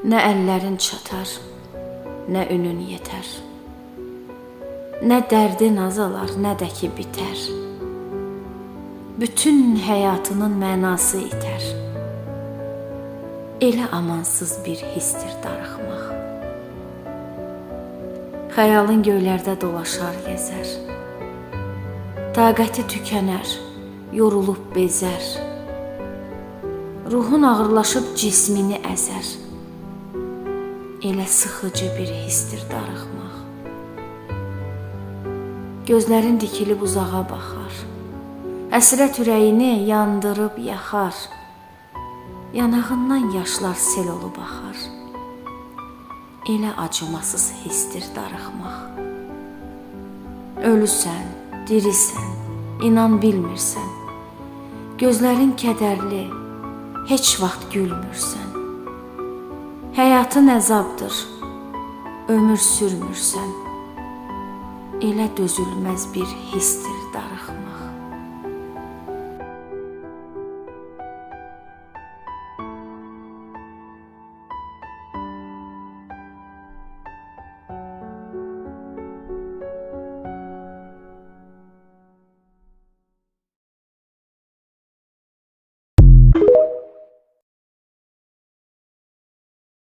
Nə əllərin çatar, nə ünün yetər. Nə dərdin azalar, nə də ki bitər. Bütün həyatının mənası itər. Elə amansız bir histir darıxmaq. Xəyalın göylərdə dolaşar, gəzər. Taqəti tükənər, yorulub bezər. Ruhun ağırlaşıb cismini əzər. Elə sıxıcı bir histir darıxmaq. Gözlərin dikilib uzağa baxar. Əsrət ürəyini yandırıb yaxar. Yanağından yaşlar sel olub axar. Elə acımasız histir darıxmaq. Ölüsən, dirisən, inan bilmirsən. Gözlərin kədərli, heç vaxt gülmürsən. Həyatın əzabdır, ömür sürmürsən. Elə dözülməz bir histir darıxmaq.